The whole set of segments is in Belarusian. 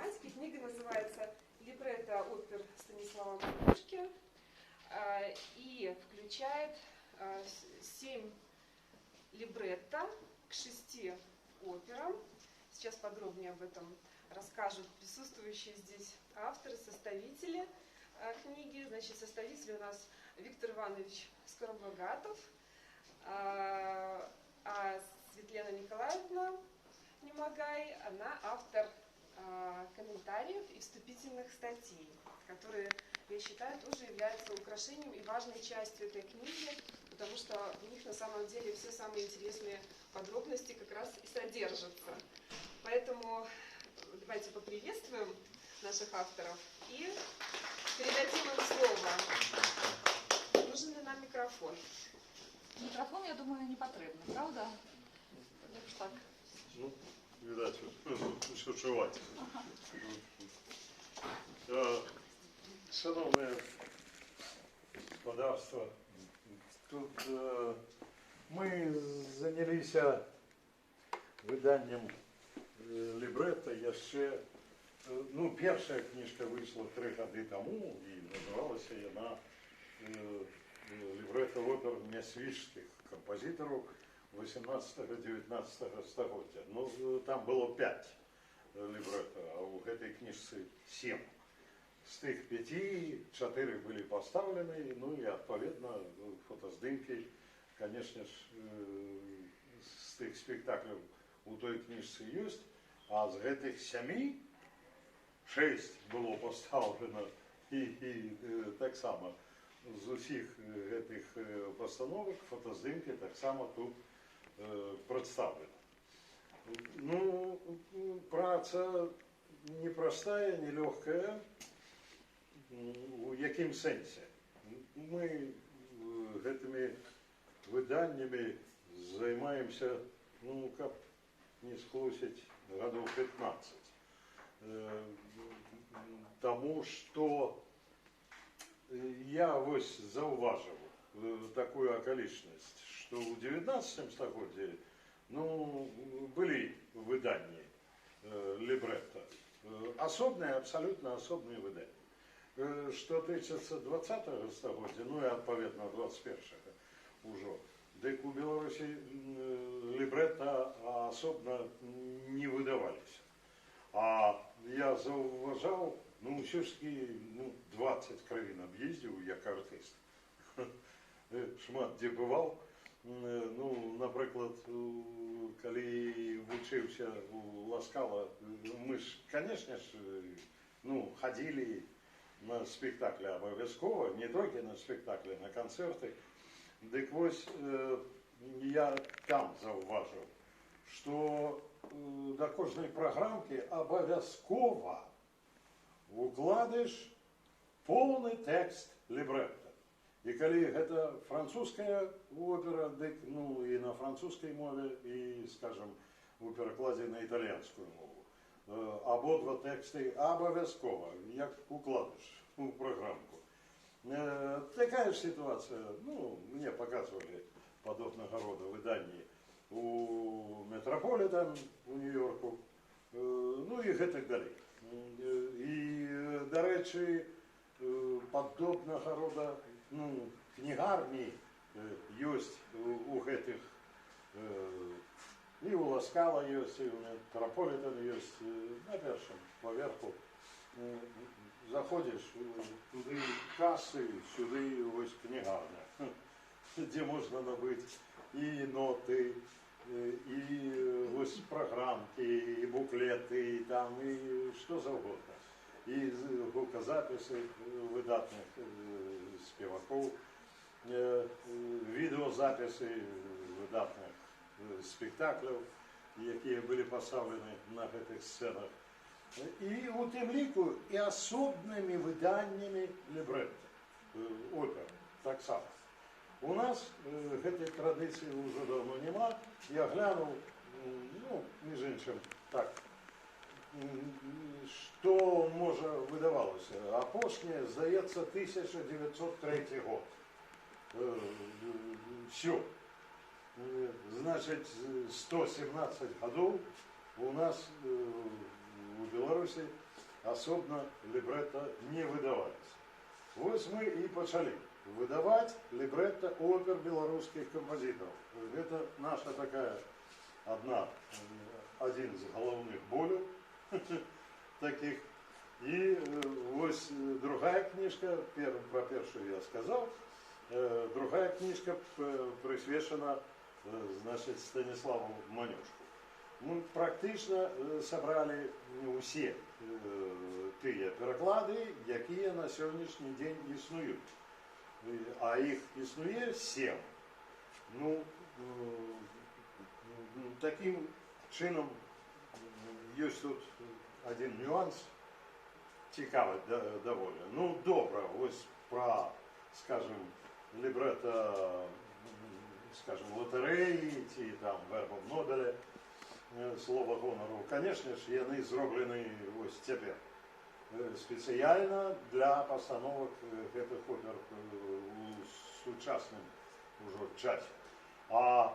тематики. Книга называется «Либретто опер Станислава Морозовича» и включает 7 либретто к 6 операм. Сейчас подробнее об этом расскажут присутствующие здесь авторы, составители книги. Значит, составитель у нас Виктор Иванович Скоробогатов, а Светлана Николаевна Немагай, она автор комментариев и вступительных статей, которые, я считаю, тоже являются украшением и важной частью этой книги, потому что в них на самом деле все самые интересные подробности как раз и содержатся. Поэтому давайте поприветствуем наших авторов и передадим им слово. Нужен ли нам микрофон? Мікрофон, я думаю, не потрібно, правда? Так. Ну, видать, що чувати. Шановне господарство, тут ми зайнялися виданням лібретто ще, ну, перша книжка вийшла 3 роки тому і називалася вона «Лібретто опер несвіжських композиторів 18-19 століття». Ну, там було 5 лібретто, а у этой книжці 7. З тих 5 4 були поставлені, ну і відповідно фотоздимки, звісно ж, з тих спектаклів у той книжці є, а з этих 7 6 було поставлено і так само з усіх этих постановок фотоздимки так само тут представлено. Ну, праця непростая, нелегкая. У яким сенсі? Ми гэтымі выданнями займаемся, ну, как не схлусить, годов 15. Тому что я вось зауважив такую околичность, что в 19 столетии, ну, были выдания либретто, особные, абсолютно особые выдания. Что тычется 20-го століття, ну і відповідно 21-го уже, дик у Білорусі лібретто особно не видавалися. А я зауважав, ну, все-таки, ну, 20 країн об'їздив як артист. Шмат де бував. Ну, наприклад, коли вчився у Ласкала, ми ж, звісно ж, ну, ходили на спектаклі обов'язково, не тільки на спектаклі, на концерти. Так ось я там зауважив, що до кожної програмки обов'язково укладеш повний текст лібретто. І коли це французька опера, дик, ну, і на французькій мові, і, скажімо, у перекладі на італійську мову. Обидва тексти обов'язково, як укладеш у програмку. Такая же ситуация, ну, мне показывали подобного рода выдания у Метрополитен, у Нью-Йорку, ну и так далее. И, до речі, подобного рода, ну, книгарні есть у этих, и у Ласкала есть, и у Метрополитен есть, на першому поверху. Заходиш, туди каси, сюди ось книгарня, де можна набити і ноти, і ось програмки, і буклети, і там, і що завгодно. І звукозаписи видатних співаків, відеозаписи видатних спектаклів, які були поставлені на цих сценах. І у тим ліку і особними виданнями лібретто опер, так само. У нас цієї традиції вже давно нема. Я глянув, ну, між іншим, так, що, може, видавалося. Апошнє, здається, 1903 год. Все. Значить, 117 годів у нас у Білорусі особенно либретто не выдавались. Вот мы и пачали выдавать либретто опер белорусских композиторов. Это наша такая один из головных болей таких. И вот другая книжка, про первую я сказал, другая книжка присвящена, значит, Станиславу Манюшку. Мы практично собрали все те переклады, які на сьогоднішній день існують. А їх існує 7. Ну, таким чином, є тут один нюанс, цікавий доволі. Ну, добре, ось про, скажем, лібретто, скажем, лотереї, ці там вербом Нобеля, слова гонору, звісно ж, вони зроблені ось тепер. Спеціально для постановок цих опер у сучасному уже часі. А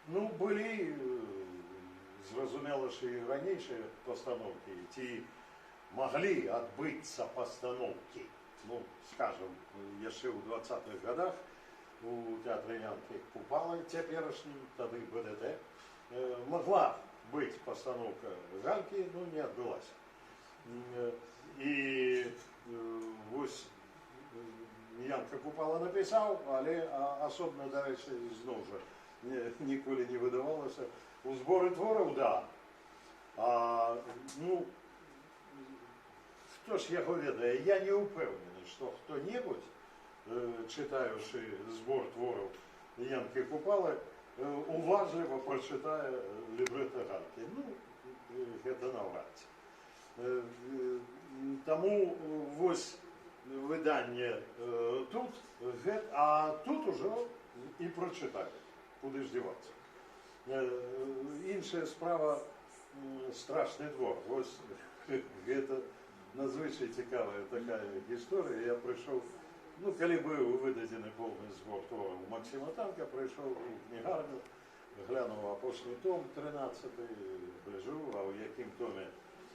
ну, були, зрозуміло, що і раніше постановки, ті могли відбутися постановки. Ну, скажем, ще у 20-х годах у театрі Янки Купали, теперішній, тоді БДТ, могла бути постановка Ганки, но не відбулася. І ось Янка Купала написав, але особливо, до речі, знову ж ніколи не видавалося. У зборі творів, да. А, ну, хто ж його відає? Я не впевнений, що хто-небудь, читаючи збор творів Янки Купали, уважливо прочитає лібретто Ганки. Ну, це навряд. Тому ось видання тут, а тут уже і прочитають, куди ж діватися. Інша справа «Страшний двор». Ось це надзвичай цікава така історія. Я прийшов, ну, коли був видадений повний збор творів Максима Танка, прийшов у книгарню, глянув опошній том, 13-й, гляжу, а у яким томі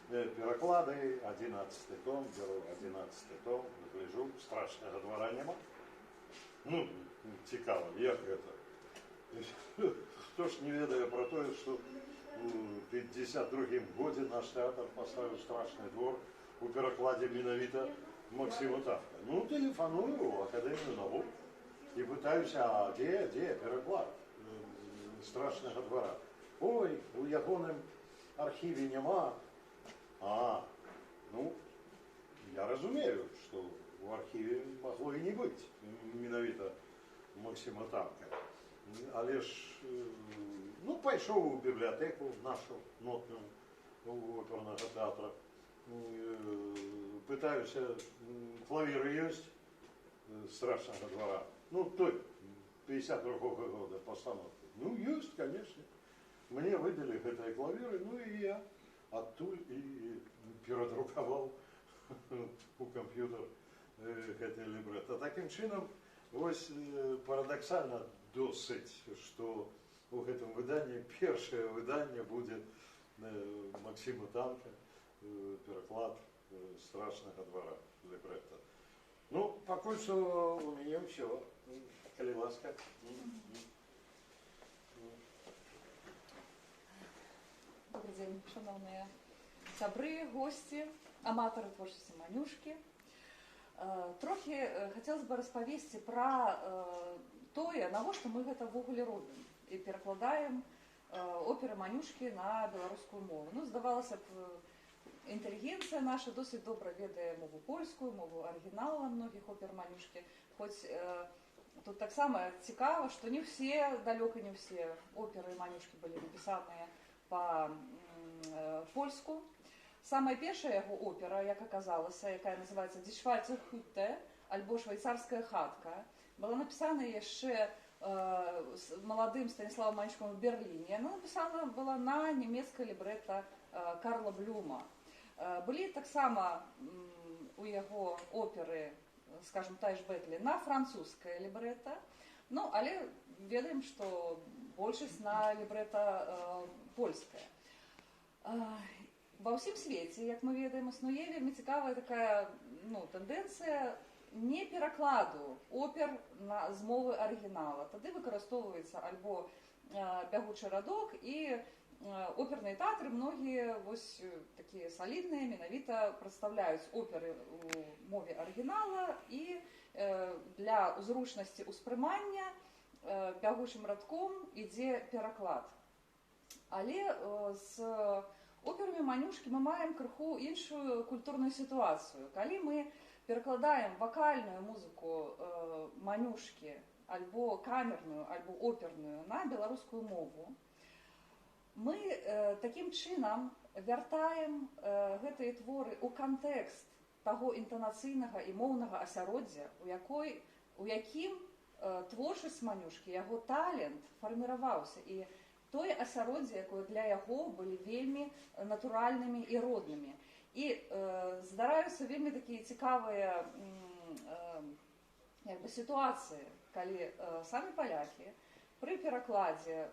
переклади, 11-й том, беру 11-й том, гляжу, «Страшного двора» нема. Ну, цікаво, як це? Хто ж не ведає про те, що у 52-м году наш театр поставив «Страшний двор» у перекладі менавіта Максима Танка. Ну, телефоную в Академію наук і питаюся, а де переклад «Страшного двора»? Ой, у ягоному архіві нема. Ну, я розумію, що в архіві могло і не бути менавіта Максима Танка. Але ж, ну, пішов у бібліотеку нашу нотну оперного театру. Питаюся, клавіри є «Страшного двора»? Ну, той, 52-го года постановки. Ну, є, звісно. Мені видали ці клавіри, ну і я оттуль і передрукував у комп'ютер ці лібретто. Таким чином, ось парадоксально досить, що у цьому виданні перше видання буде Максима Танка, переклад «Страшного двора» либретто. Ну, поки що у мене все. Коли ласка. Добрый день, шановні сябры, гості, аматори творчості Манюшки. Трохи хотелось бы распавесці про тое, навошта мы гэта ввогуле робім і перакладаем оперы Манюшкі на беларускую мову. Ну, здавалася б, інтэлігенцыя наша досыць добра ведае мову польскую, мову арыгінала многіх опер Манюшкі. Хоць тут таксама цікава, што не ўсе, далёка не ўсе оперы Манюшкі былі напісаныя по-польску. Самая першая яго опера, як аказалася, якая называецца «Die Schweizer Hütte», альбо «Швейцарская хатка», была напісана яшчэ маладым Станіславам Манюшкам в Берліне. Она напісана была на нямецкае лібретто Карла Блюма. Былі таксама у яго оперы, скажем, «Тайш Бетлі» на французскае лібретто, ну, але ведаем, што большасць на лібретто польскае. ва ўсім свеце, як мы ведаем, існуе вельмі цікавая такая тэндэнцыя не перакладу опер з мовы арыгінала. Тады выкарыстоўваецца альбо бягучы радок, і оперныя тэатры многія такія салідныя менавіта прадстаўляюць оперы ў мове арыгінала, і для зручнасці ўспрымання бягучым радком ідзе пераклад. Але з операмі «Манюшкі» мы маем крыху іншую культурную сітуацыю. Калі мы перакладаем вакальную музыку «Манюшкі» альбо камерную, альбо оперную на беларускую мову, мы такім чынам вяртаем гэтыя творы ў кантэкст таго інтанацыйнага і моўнага асяроддзя, у якім творчасць Манюшкі, яго талент фарміраваўся, і тое асяроддзе, якое для яго былі вельмі натуральнымі і роднымі. І здараюцца вельмі такія цікавыя сітуацыі, калі самі палякі пры перакладзе,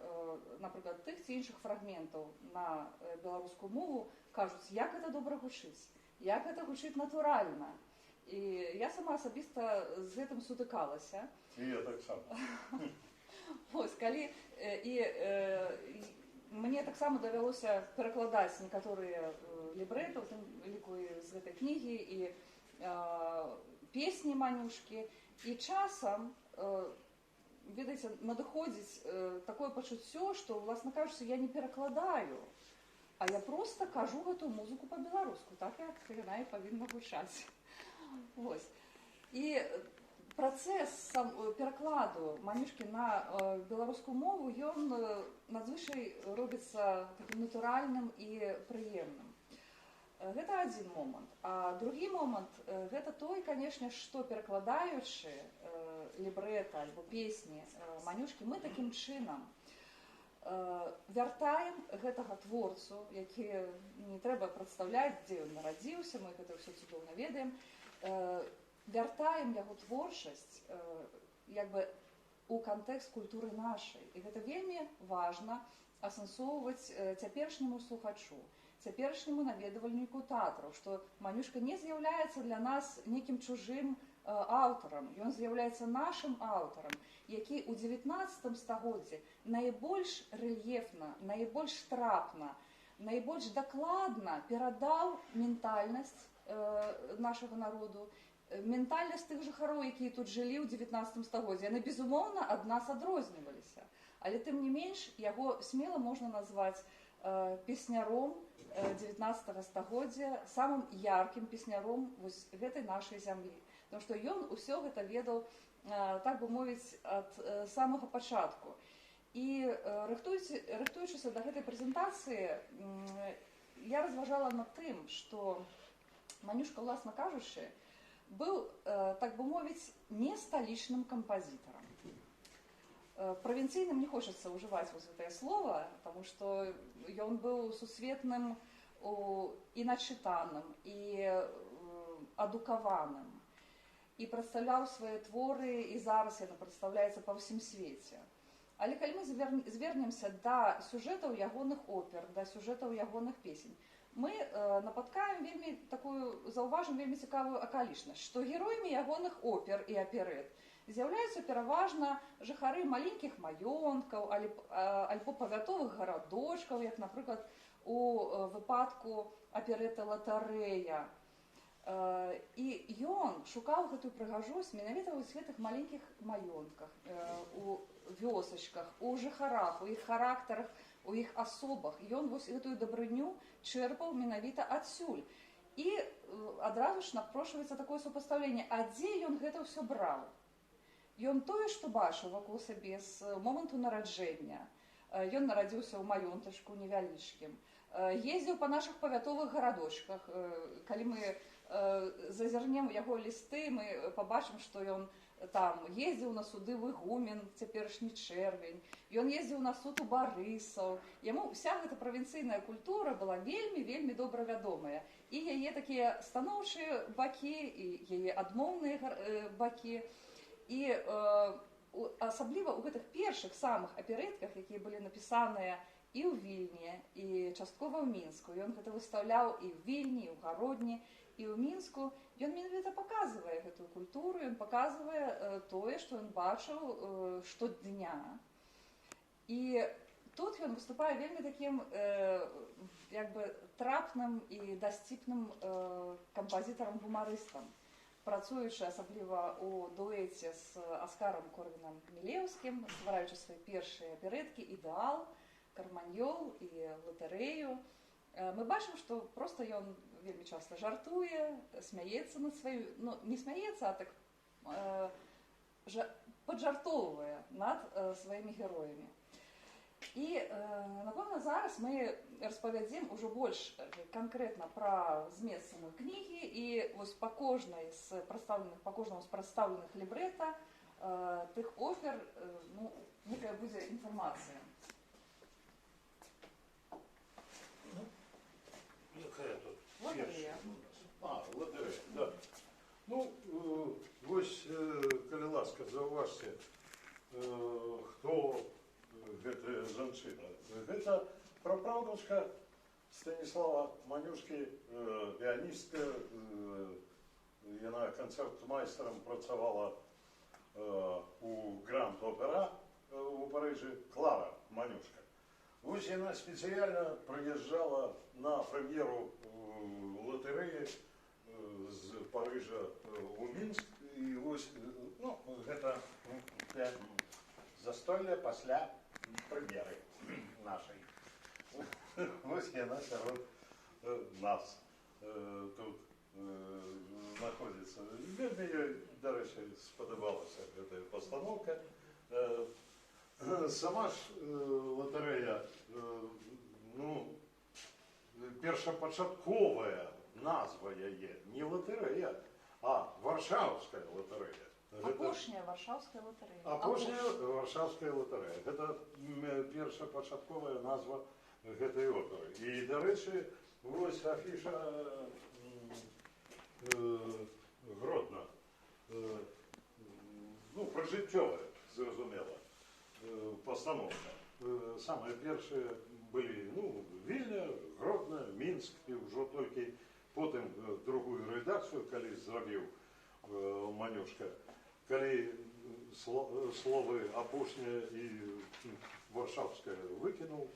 напрыклад, тых ці іншых фрагментаў на беларускую мову кажуць, як гэта добра гучыць, як гэта гучыць натуральна. І я сама асабіста з гэтым сутыкалася. І я таксама. Мне таксама давялося перакладаць некаторыя лібрэты, у тым ліку з гэтай кнігі, і песні Манюшкі. І часам, ведаеце, надыходзіць такое пачуццё, што, власна кажучы, я не перакладаю, а я проста кажу гэтую музыку па-беларуску, так як яна і павінна гучаць. І працэс перакладу Манюшкі на беларускую мову, ён надзвычай робіцца такім натуральным і прыемным. Гэта адзін момант. А другі момант – гэта той, канешне, што перакладаючы лібрэта альбо песні Манюшкі, мы такім чынам вяртаем гэтага творцу, які не трэба прадстаўляць, дзе ён нарадзіўся, мы гэта ўсё цудоўна ведаем, вяртаем яго творчасць у кантэкст культуры нашай. І гэта вельмі важна асэнсоўваць цяперашняму слухачу, цяперашняму наведвальніку тэатраў, што Манюшка не з'яўляецца для нас некім чужым аўтарам, ён з'яўляецца нашым аўтарам, які ў 19 стагоддзі найбольш рэльефна, найбольш трапна, найбольш дакладна перадаў ментальнасць нашага народу, ментальнасць тых жыхароў, якія тут жылі ў 19 стагоддзі. Яны, безумоўна, ад нас адрозніваліся. Але, тым не менш, яго смела можна назваць песняром 19 стагоддзя, самым яркім песняром гэтай нашай зямлі. Тому што ён усё гэта ведаў, так бы мовіць, ад самага пачатку. І рыхтуючыся да гэтай прэзентацыі, я разважала над тым, што Манюшка, власна кажучы, быў, так бы мовіць, не сталічным кампазітарам. Правінцыйным не хочацца ўжываць гэтае слова, таму што ён быў сусветным і начытаным, і адукаваным, і прадстаўляў свае творы, і зараз яна прадстаўляецца па ўсім свеце. Але калі мы звернемся да сюжэтаў ягоных опер, да сюжэтаў ягоных песень, мы напаткаем заўважым вельмі цікавую акалічнасць, што героямі ягоных опер і аперэт з'яўляюцца пераважна жыхары маленькіх маёнткаў альбо павятовых гарадочкаў, як, напрыклад, у выпадку аперэта «Латарэя». І ён шукаў гэтую прыгажосць менавіта ў гэтых маленькіх маёнтках, у вёсачках, у жыхарах, у іх характарах, у іх асобах. Ён гэтую дабрыню чэрпаў менавіта адсюль. І адразу ж напрошваецца такое супастаўленне, а дзе ён гэта ўсё браў? Ён тое, што бачыў вакол сабе з моманту нараджэння. Ён нарадзіўся ў маёнтачку невялічкім. Ездзіў па нашых павятовых гарадочках. Калі мы зазірнем яго лісты, мы пабачым, што ён там ездзіў на суды в Ігумен, цяперашні Чэрвень. Ён ездзіў на суд у Барысаў. Яму вся гэта правінцыйная культура была вельмі добра вядомая. І яе такія станоўчыя бакі, і яе адмоўныя бакі. І асабліва ў гэтых першых самых аперэтках, якія былі напісаныя і ў Вільні, і часткова ў Мінску. Ён гэта выстаўляў і ў Вільні, і ў Гародні, і ў Мінску. Ён менавіта паказвае гэтую культуру, ён паказвае тое, што ён бачыў штодня. І тут ён выступае вельмі такім як бы трапным і дасціпным кампазітарам-гумарыстам, працуючы асабліва ў дуэце з Аскарам Корвінам-Хмелеўскім, ствараючы свае першыя аперэткі «Ідэал», «Карманьол» і «Латарэю». Мы бачым, што проста ён вельмі часта жартуе, смяецца над сваёй, ну, не смяецца, а так паджартоўвае над сваімі героямі. І, напэўна, зараз мы распавядзем ужо больш канкрэтна пра змест самой кнігі, і вось па кожнаму з прадстаўленых лібрэта тых опер, ну, некая будзе інфармацыя. Якая тут? Латарэя. Латарэя, да. Ну, вось, калі ласка, заўважце, хто гэтая жанчына. Гэта прапраўдачка Станіслава Манюшкі, піаністка. Яна канцэртмайстарам працавала у Гранд-Опера у Парыжы, Клара Манюшка. Вось яна спецыяльна прыязджала на прэм'еру латарэі з Парыжа ў Мінск. І вось, ну, гэта застолле пасля прэм'еры нашай. Вось яна сярод нас тут знаходзіцца. Вельмі ёй, дарэчы, спадабалася гэтая пастаноўка. Сама ж латарэя, ну, першапачатковая назва яе не латарэя, а Варшаўская латарэя. Апошняя Варшаўская латарэя. Апошняя Варшаўская латарэя. Гэта першапачатковая назва гэтай оперы. І, дарэчы, вось афіша Гродна. Ну, прыжыццёвая, зразумела, пастаноўка. Самыя першыя былі, ну, Вільня, Гродна, Мінск, і ўжо толькі потым другую рэдакцыю, калі зрабіў Манюшка, калі словы апошняя і Варшаўская выкінуў,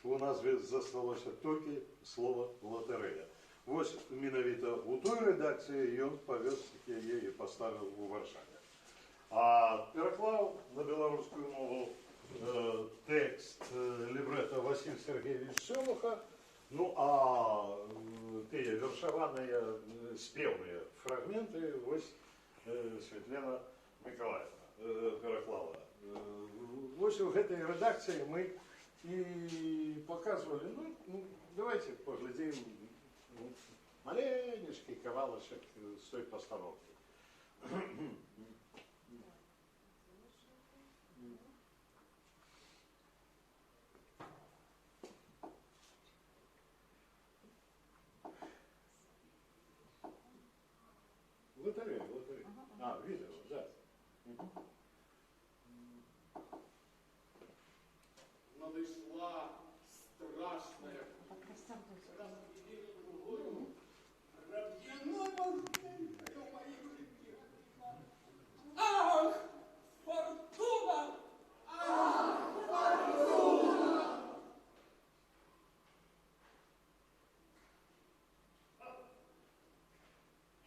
у назве засталося толькі слова латарэя. Вось менавіта ў той рэдакцыі ён павёз яе і паставіў у Варшаве. А пераклаў на беларускую мову тэкст лібрэта Васіль Сергеевич Сёлуха, ну а тыя вершаваныя спеўныя фрагменты вось Светлана Миколаевна пераклала. Вось у гэтай рэдакцыі мы і паказвалі, ну, давайте паглядзім маленечкі кавалачак з той пастановкі. Лотерея. А, видео, да. Надышла страшная. Ах, фортуна! Ах, фортуна!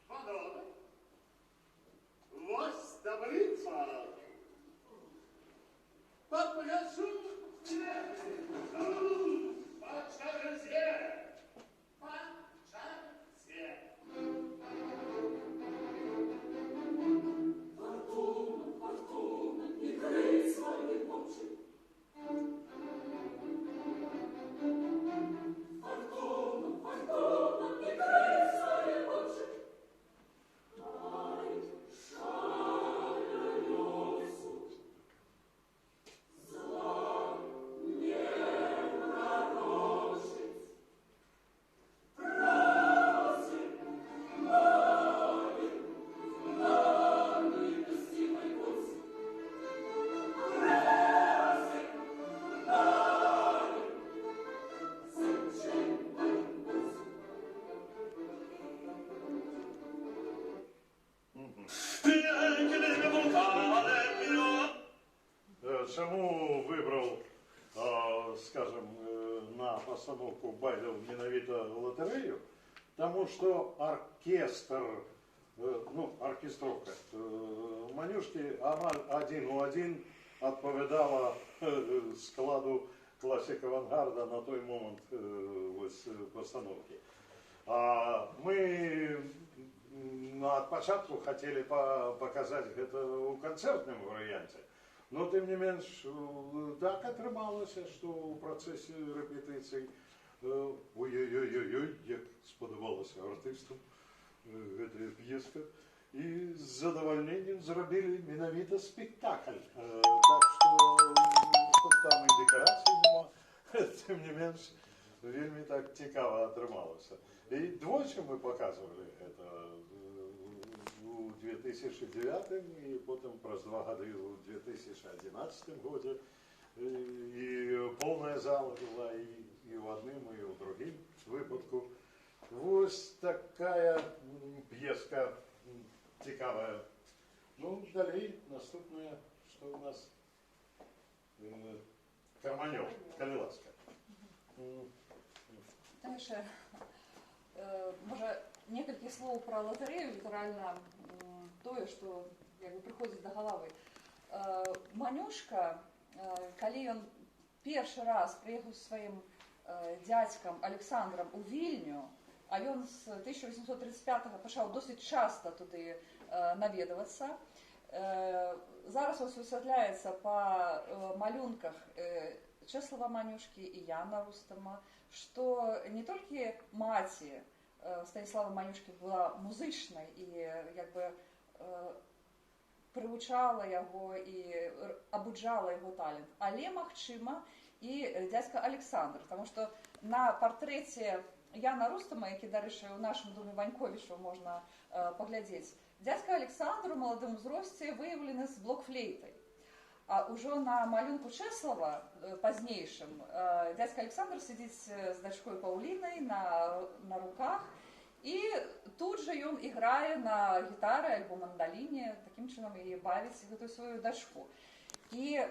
Подобно. Вось таблица. Попляшу. По черзе. Зла не чому вибрав, скажем, на постановку Байдел менавіта лотерею? Тому що оркестр, ну, оркестровка Манюшки один у один відповідала складу класик авангарда на той момент ось постановки. А мы от початку хотели показать это у концертном варианте, но тем не менш так атрымалася, что у процессе репетиций ой-ой-ой-ой, як сподобалася артистам эта пьеска, и с задовольнением зробили менавіта спектакль. Так что хоть там и декораций нема, тем не менш вельми так цікаво атрымалася. И двойче мы показывали это у 2009 и потом праз 2 годы у 2011 году. И полная зала была и в одном, и в другим выпадку. Вот такая пьеска цікавая. Ну, далее наступная, что у нас? Карманёв, коли ласка. Дальше, може, некалькі слоў пра латарэю, літаральна тое, што як бы прыходзіць да галавы. Манюшка, калі ён першы раз прыехаў з сваім дзядзькам Александрам у Вільню, а ён з 1835 пачаў досыць часта туды наведвацца. Зараз ось высвятляецца па малюнках Чэслава Манюшкі і Яна Рустама, што не толькі маці Станіслава Манюшкі была музычнай і як бы прывучала яго і абуджала яго талент, але, магчыма, і дзядзька Александр, таму што на партрэце Яна Рустама, які, дарэчы, у нашым доме Ваньковічу можна паглядзець, дзядзька Александр у маладым узросце выяўлены з блокфлейтай. А ўжо на малюнку Чэслава пазнейшым дзядзька Александр сядзіць з дачкой Паўлінай на руках, і тут жа ён іграе на гітары альбо мандаліне, такім чынам яе бавіць гэтую сваю дачку. І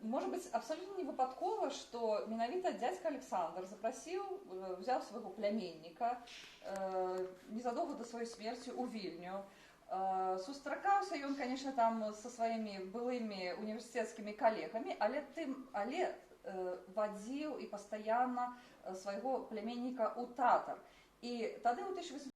можа быць абсалютна невыпадкова, што менавіта дзядзька Александр взяў свайго пляменніка незадоўга да сваёй смерці ў Вільню. Сустракаўся ён, конечно, там са сваімі былымі універсітэцкімі калегамі, але вадзіў і пастаянна свайго пляменніка ў тэатр. І тады ў 1800